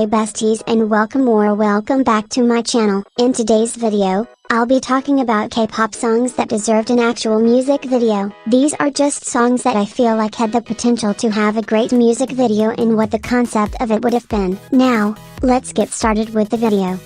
Hey besties and welcome back to my channel. In today's video, I'll be talking about K-pop songs that deserved an actual music video. These are just songs that I feel like had the potential to have a great music video and what the concept of it would have been. Now, let's get started with the video.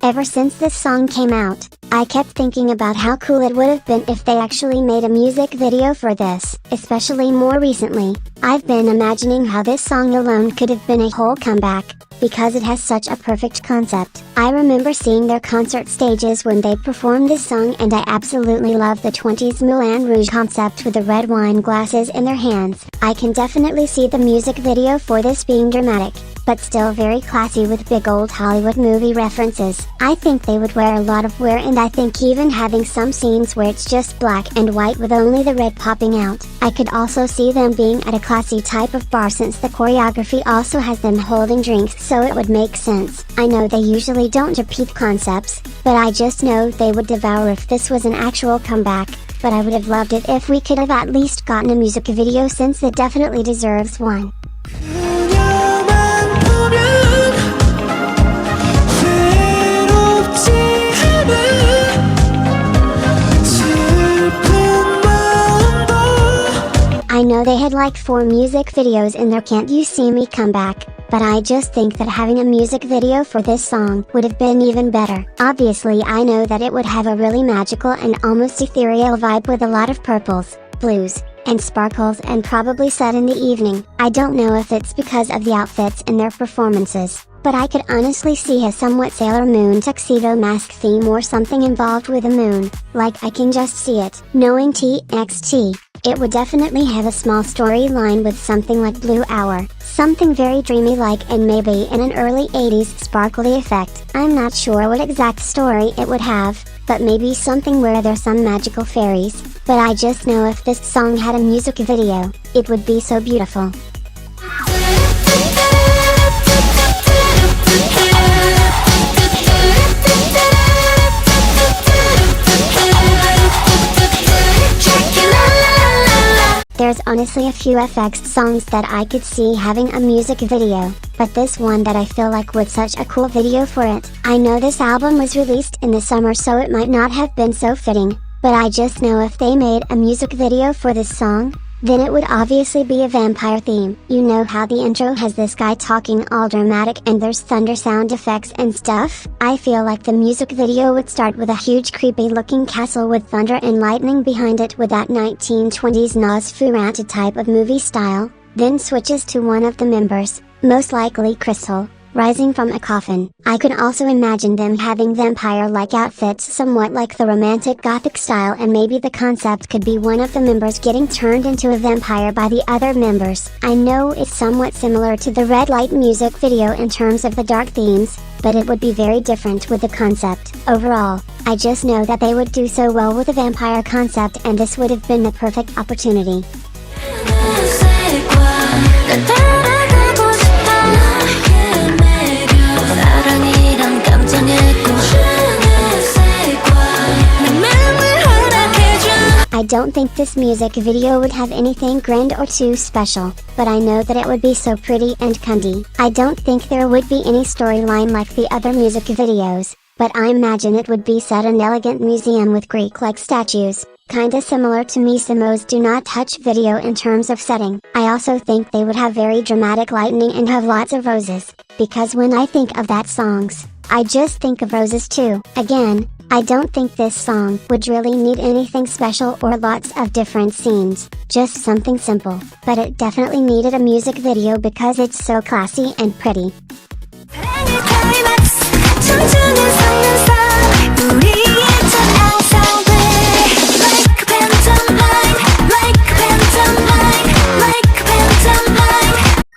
Ever since this song came out, I kept thinking about how cool it would have been if they actually made a music video for this. Especially more recently, I've been imagining how this song alone could have been a whole comeback, because it has such a perfect concept. I remember seeing their concert stages when they performed this song and I absolutely love the 20s Moulin Rouge concept with the red wine glasses in their hands. I can definitely see the music video for this being dramatic, but still very classy with big old Hollywood movie references. I think they would wear a lot of wear, and I think even having some scenes where it's just black and white with only the red popping out. I could also see them being at a classy type of bar since the choreography also has them holding drinks, so it would make sense. I know they usually don't repeat concepts, but I just know they would devour if this was an actual comeback. But I would have loved it if we could have at least gotten a music video since it definitely deserves one. I know they had like 4 music videos in their Can't You See Me comeback, but I just think that having a music video for this song would have been even better. Obviously I know that it would have a really magical and almost ethereal vibe with a lot of purples, blues, and sparkles and probably set in the evening. I don't know if it's because of the outfits and their performances, but I could honestly see a somewhat Sailor Moon tuxedo mask theme or something involved with a moon, like I can just see it. Knowing TXT, it would definitely have a small storyline with something like Blue Hour, something very dreamy like, and maybe in an early 80s sparkly effect. I'm not sure what exact story it would have, but maybe something where there's some magical fairies, but I just know if this song had a music video, it would be so beautiful. There's honestly a few FX songs that I could see having a music video, but this one that I feel like would such a cool video for it. I know this album was released in the summer so it might not have been so fitting, but I just know if they made a music video for this song, then it would obviously be a vampire theme. You know how the intro has this guy talking all dramatic and there's thunder sound effects and stuff? I feel like the music video would start with a huge creepy looking castle with thunder and lightning behind it with that 1920s Nosferatu type of movie style, then switches to one of the members, most likely Crystal, rising from a coffin. I could also imagine them having vampire-like outfits somewhat like the romantic gothic style, and maybe the concept could be one of the members getting turned into a vampire by the other members. I know it's somewhat similar to the Red Light music video in terms of the dark themes, but it would be very different with the concept. Overall, I just know that they would do so well with the vampire concept and this would have been the perfect opportunity. I don't think this music video would have anything grand or too special, but I know that it would be so pretty and cunty. I don't think there would be any storyline like the other music videos, but I imagine it would be set in an elegant museum with Greek-like statues, kinda similar to Misimo's Do Not Touch video in terms of setting. I also think they would have very dramatic lightning and have lots of roses, because when I think of that songs, I just think of roses too. Again, I don't think this song would really need anything special or lots of different scenes, just something simple, but it definitely needed a music video because it's so classy and pretty.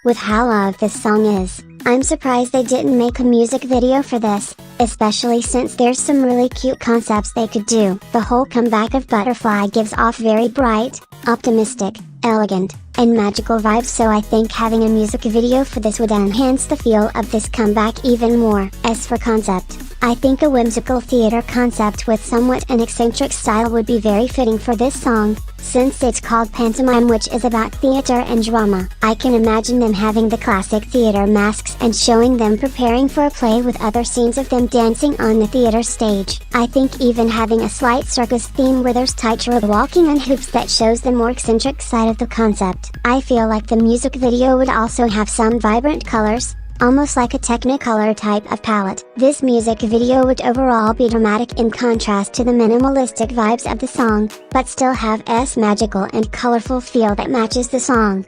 With how loved this song is, I'm surprised they didn't make a music video for this, especially since there's some really cute concepts they could do. The whole comeback of Butterfly gives off very bright, optimistic, elegant, and magical vibes, so I think having a music video for this would enhance the feel of this comeback even more. As for concept, I think a whimsical theater concept with somewhat an eccentric style would be very fitting for this song, since it's called pantomime, which is about theater and drama. I can imagine them having the classic theater masks and showing them preparing for a play with other scenes of them dancing on the theater stage. I think even having a slight circus theme where there's tightrope walking and hoops that shows the more eccentric side of the concept. I feel like the music video would also have some vibrant colors, almost like a technicolor type of palette. This music video would overall be dramatic in contrast to the minimalistic vibes of the song, but still have a magical and colorful feel that matches the song.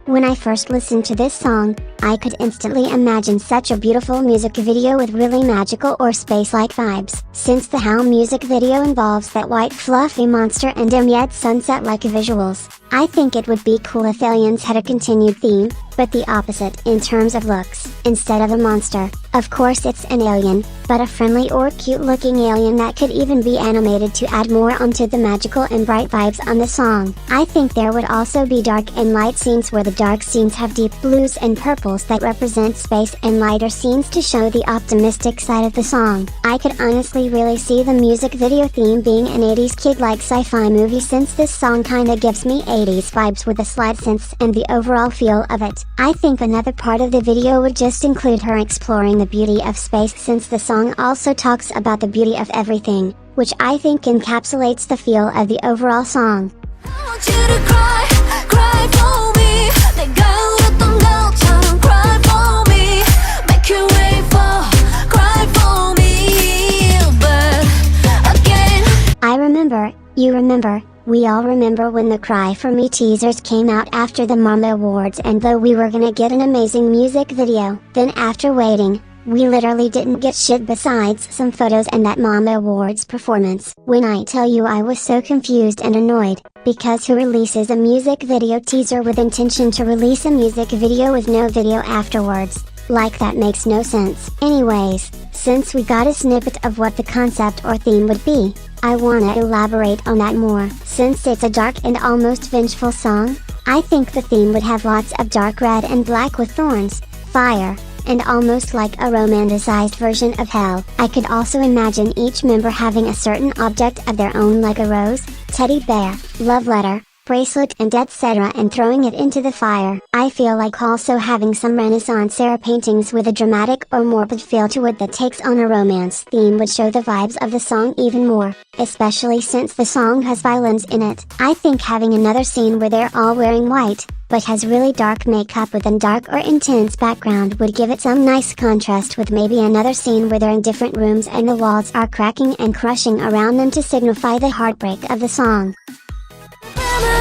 When I first listened to this song, I could instantly imagine such a beautiful music video with really magical or space-like vibes. Since the How music video involves that white fluffy monster and dim yet sunset-like visuals, I think it would be cool if aliens had a continued theme, but the opposite in terms of looks. Instead of a monster, of course it's an alien, but a friendly or cute-looking alien that could even be animated to add more onto the magical and bright vibes on the song. I think there would also be dark and light scenes where the dark scenes have deep blues and purples that represent space, and lighter scenes to show the optimistic side of the song. I could honestly really see the music video theme being an 80s kid-like sci-fi movie, since this song kinda gives me 80s vibes with a slight sense and the overall feel of it. I think another part of the video would just include her exploring the beauty of space, since the song also talks about the beauty of everything, which I think encapsulates the feel of the overall song. I want you to cry, cry for me. 내가 울었던 것처럼 cry for me. Make you wait for, cry for me. But again, I remember, you remember, we all remember when the Cry For Me teasers came out after the Momo Awards, and though we were gonna get an amazing music video, then after waiting, we literally didn't get shit besides some photos and that Momo Awards performance. When I tell you I was so confused and annoyed, because who releases a music video teaser with intention to release a music video with no video afterwards? Like, that makes no sense. Anyways, since we got a snippet of what the concept or theme would be, I wanna elaborate on that more. Since it's a dark and almost vengeful song, I think the theme would have lots of dark red and black with thorns, fire, and almost like a romanticized version of hell. I could also imagine each member having a certain object of their own, like a rose, teddy bear, love letter, bracelet, and etc., and throwing it into the fire. I feel like also having some Renaissance era paintings with a dramatic or morbid feel to it that takes on a romance theme would show the vibes of the song even more, especially since the song has violins in it. I think having another scene where they're all wearing white, but has really dark makeup with a dark or intense background would give it some nice contrast, with maybe another scene where they're in different rooms and the walls are cracking and crushing around them to signify the heartbreak of the song.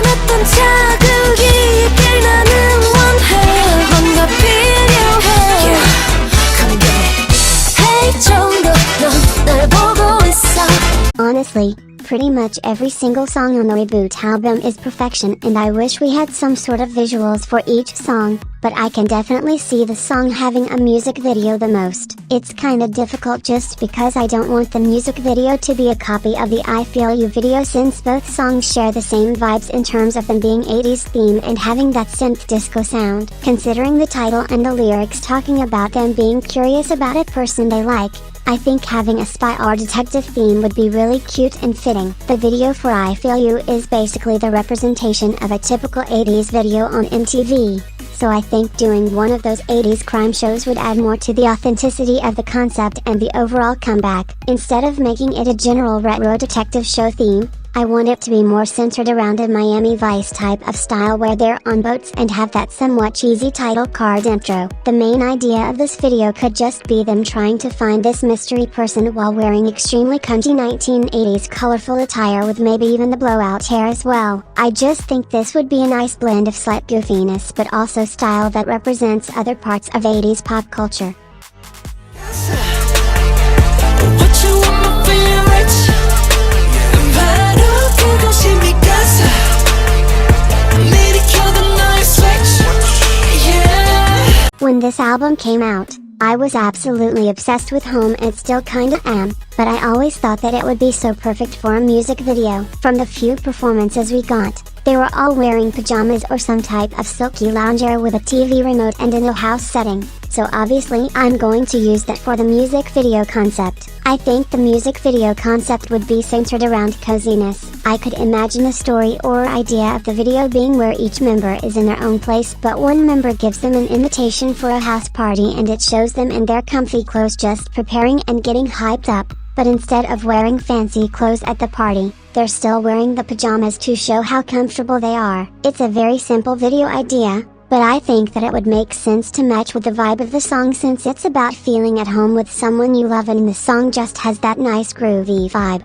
어떤 자극이 있길 나는 원해. 뭔가 필요해. Hey 정도 넌 날 보고 있어. Honestly, pretty much every single song on the Reboot album is perfection, and I wish we had some sort of visuals for each song, but I can definitely see the song having a music video the most. It's kinda difficult just because I don't want the music video to be a copy of the I Feel You video, since both songs share the same vibes in terms of them being 80s theme and having that synth disco sound. Considering the title and the lyrics talking about them being curious about a person they like, I think having a spy or detective theme would be really cute and fitting. The video for I Feel You is basically the representation of a typical 80s video on MTV, so I think doing one of those 80s crime shows would add more to the authenticity of the concept and the overall comeback. Instead of making it a general retro detective show theme, I want it to be more centered around a Miami Vice type of style where they're on boats and have that somewhat cheesy title card intro. The main idea of this video could just be them trying to find this mystery person while wearing extremely cunty 1980s colorful attire with maybe even the blowout hair as well. I just think this would be a nice blend of slight goofiness but also style that represents other parts of 80s pop culture. When this album came out, I was absolutely obsessed with Home and still kinda am, but I always thought that it would be so perfect for a music video. From the few performances we got, they were all wearing pajamas or some type of silky loungewear with a TV remote and in a house setting, so obviously I'm going to use that for the music video concept. I think the music video concept would be centered around coziness. I could imagine a story or idea of the video being where each member is in their own place but one member gives them an invitation for a house party and it shows them in their comfy clothes just preparing and getting hyped up. But instead of wearing fancy clothes at the party, they're still wearing the pajamas to show how comfortable they are. It's a very simple video idea, but I think that it would make sense to match with the vibe of the song since it's about feeling at home with someone you love and the song just has that nice groovy vibe.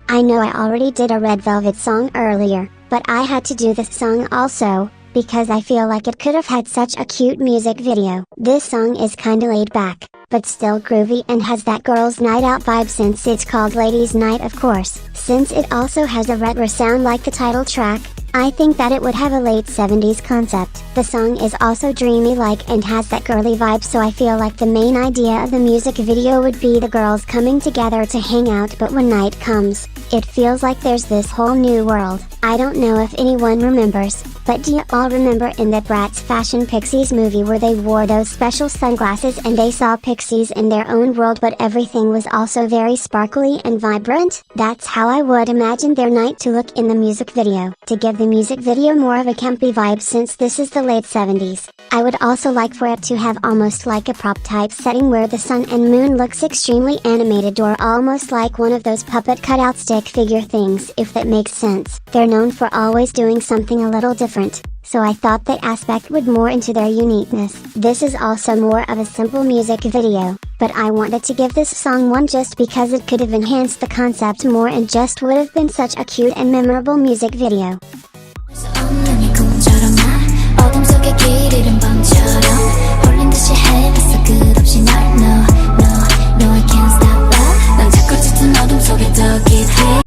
I know I already did a Red Velvet song earlier, but I had to do this song also, because I feel like it could have had such a cute music video. This song is kinda laid back, but still groovy and has that girls' night out vibe since it's called Ladies' Night of course. Since it also has a retro sound like the title track, I think that it would have a late 70s concept. The song is also dreamy like and has that girly vibe so I feel like the main idea of the music video would be the girls coming together to hang out but when night comes, it feels like there's this whole new world. I don't know if anyone remembers, but do you all remember in the Bratz Fashion Pixies movie where they wore those special sunglasses and they saw pixies in their own world but everything was also very sparkly and vibrant? That's how I would imagine their night to look in the music video. To give the music video more of a campy vibe since this is the late 70s, I would also like for it to have almost like a prop type setting where the sun and moon looks extremely animated or almost like one of those puppet cutout stick figure things if that makes sense. They're known for always doing something a little different, so I thought that aspect would more into their uniqueness. This is also more of a simple music video, but I wanted to give this song one just because it could have enhanced the concept more and just would have been such a cute and memorable music video.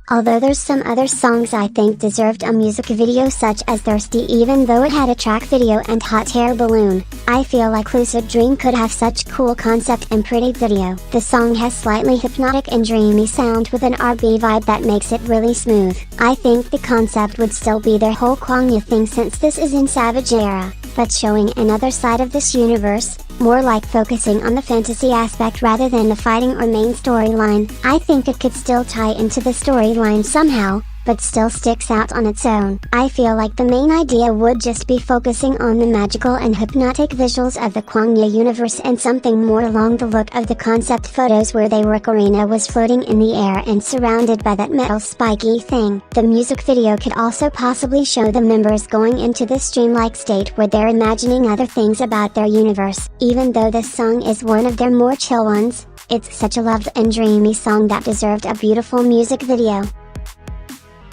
Although there's some other songs I think deserved a music video such as Thirsty even though it had a track video and Hot Air Balloon, I feel like Lucid Dream could have such cool concept and pretty video. The song has slightly hypnotic and dreamy sound with an R&B vibe that makes it really smooth. I think the concept would still be their whole Kwangya thing since this is in Savage era, but showing another side of this universe, more like focusing on the fantasy aspect rather than the fighting or main storyline. I think it could still tie into the storyline somehow, but still sticks out on its own. I feel like the main idea would just be focusing on the magical and hypnotic visuals of the Kwangya universe and something more along the look of the concept photos where they were Karina was floating in the air and surrounded by that metal spiky thing. The music video could also possibly show the members going into this dreamlike state where they're imagining other things about their universe. Even though this song is one of their more chill ones, it's such a loved and dreamy song that deserved a beautiful music video.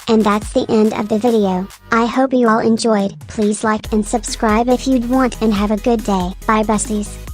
And that's the end of the video. I hope you all enjoyed. Please like and subscribe if you'd want and have a good day. Bye besties.